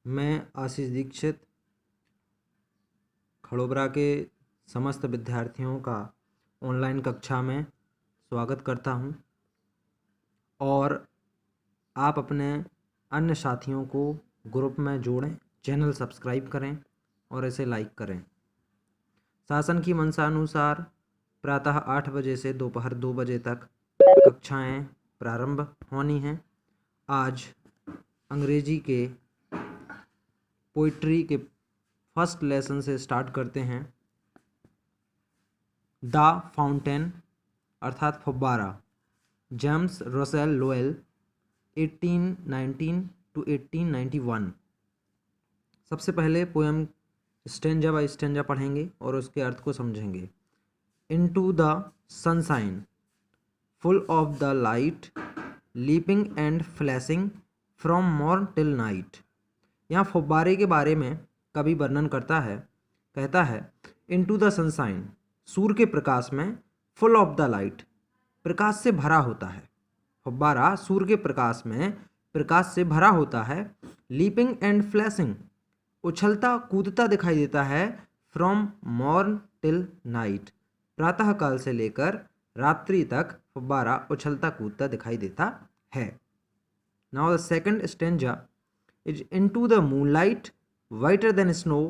मैं आशीष दीक्षित खड़ोबरा के समस्त विद्यार्थियों का ऑनलाइन कक्षा में स्वागत करता हूं और आप अपने अन्य साथियों को ग्रुप में जोड़ें, चैनल सब्सक्राइब करें और इसे लाइक करें। शासन की मंशानुसार प्रातः 8 बजे से दोपहर 2 बजे तक कक्षाएं प्रारंभ होनी हैं। आज अंग्रेजी के पोइट्री के फर्स्ट लेसन से स्टार्ट करते हैं। द फाउंटेन अर्थात फव्वारा, जेम्स रसेल लोवेल 1819 to 1891। सबसे पहले पोएम स्टेंजा बाय स्टेंजा पढ़ेंगे और उसके अर्थ को समझेंगे। Into the sunshine full of the light leaping and flashing from morn till night. यहाँ फव्वारे के बारे में कवि वर्णन करता है, कहता है इनटू द सनशाइन, सूर्य के प्रकाश में, फुल ऑफ द लाइट, प्रकाश से भरा होता है। फव्वारा सूर्य के प्रकाश में प्रकाश से भरा होता है। लीपिंग एंड फ्लैशिंग, उछलता कूदता दिखाई देता है। फ्रॉम मॉर्न टिल नाइट, प्रातः काल से लेकर रात्रि तक फव्वारा उछलता कूदता दिखाई देता है। Now the second stanza is into the moonlight, whiter than snow,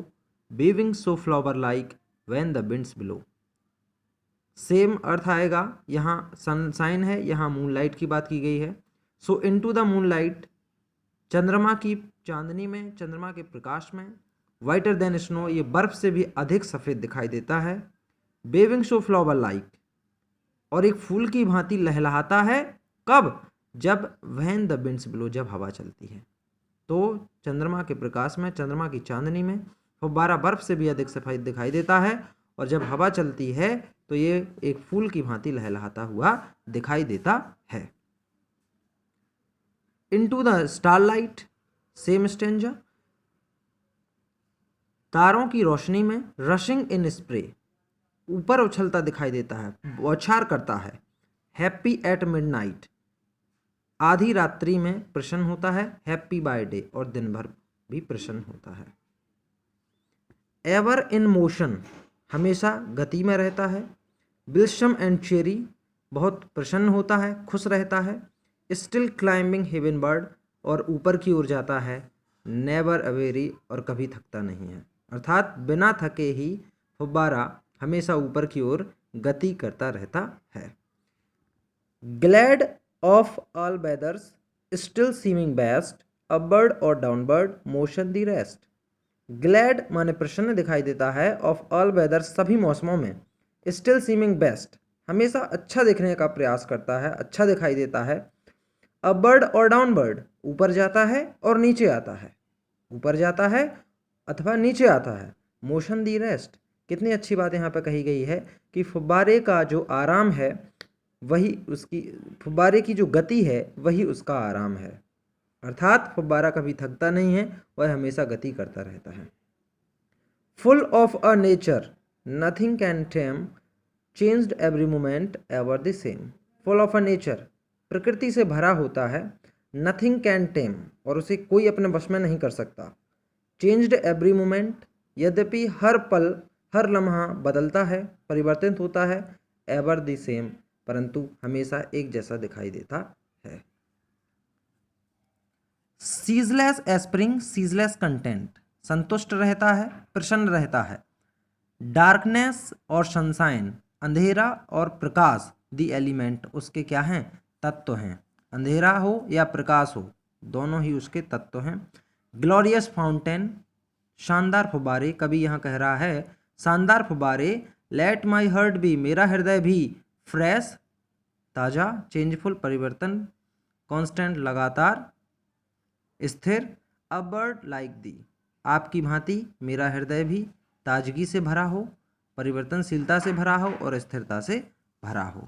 weaving so flower like when the winds blow। Same अर्थ आएगा, यहाँ सनशाइन है, यहाँ मूनलाइट की बात की गई है। सो इनटू द मूनलाइट, चंद्रमा की चांदनी में, चंद्रमा के प्रकाश में। वाइटर देन स्नो, ये बर्फ से भी अधिक सफ़ेद दिखाई देता है। वेविंग सो फ्लावर लाइक, और एक फूल की भांति लहलहाता है। कब? जब व्हेन द विंड्स ब्लो, जब हवा चलती है। तो चंद्रमा के प्रकाश में, चंद्रमा की चांदनी में फव्वारा बर्फ से भी अधिक सफेद दिखाई देता है, और जब हवा चलती है तो ये एक फूल की भांति लहलहाता हुआ दिखाई देता है। Into the starlight, same stanza, तारों की रोशनी में, रशिंग इन स्प्रे, ऊपर उछलता दिखाई देता है, बौछार करता है। हैप्पी एट मिडनाइट, आधी रात्रि में प्रसन्न होता है। हैप्पी बाय डे, और दिन भर भी प्रसन्न होता है। एवर इन मोशन, हमेशा गति में रहता है। विल्सम एंड चेरी, बहुत प्रसन्न होता है, खुश रहता है। स्टिल क्लाइंबिंग हेवन बर्ड, और ऊपर की ओर जाता है। नेवर अवेरी, और कभी थकता नहीं है। अर्थात बिना थके ही फव्वारा हमेशा ऊपर की ओर गति करता रहता है। Glad of all weathers, still seeming best, upward or downward, motion the rest। glad माने प्रसन्न दिखाई देता है। of all weathers, सभी मौसमों में। still seeming best, हमेशा अच्छा दिखने का प्रयास करता है, अच्छा दिखाई देता है। upward और downward, ऊपर जाता है और नीचे आता है, ऊपर जाता है अथवा नीचे आता है। motion the rest, कितनी अच्छी बात यहाँ पर कही गई है कि फव्वारे का जो आराम है वही उसकी, फव्वारे की जो गति है वही उसका आराम है। अर्थात फव्वारा कभी थकता नहीं है, वह हमेशा गति करता रहता है। Full of a nature, nothing can time, changed every moment ever the same. Full of a nature, प्रकृति से भरा होता है। नथिंग कैन टेम, और उसे कोई अपने वश में नहीं कर सकता। चेंज्ड एवरी मोमेंट, यद्यपि हर पल हर लम्हा बदलता है, परिवर्तित होता है। एवर द सेम, परंतु हमेशा एक जैसा दिखाई देता है। सीजलेस एस्प्रिंग, सीजलेस कंटेंट, संतुष्ट रहता है, प्रसन्न रहता है। डार्कनेस और सनशाइन, अंधेरा और प्रकाश। दी एलिमेंट, उसके क्या हैं? तत्व हैं। अंधेरा हो या प्रकाश हो, दोनों ही उसके तत्व हैं। ग्लोरियस फाउंटेन, शानदार फव्वारे, कवि यहाँ कह रहा है शानदार फव्वारे। लेट माई हार्ट बी, मेरा हृदय भी। फ्रेश, ताज़ा। चेंजफुल, परिवर्तन। कांस्टेंट, लगातार। स्थिर। अ बर्ड लाइक दी, आपकी भांति मेरा हृदय भी ताजगी से भरा हो, परिवर्तनशीलता से भरा हो और स्थिरता से भरा हो।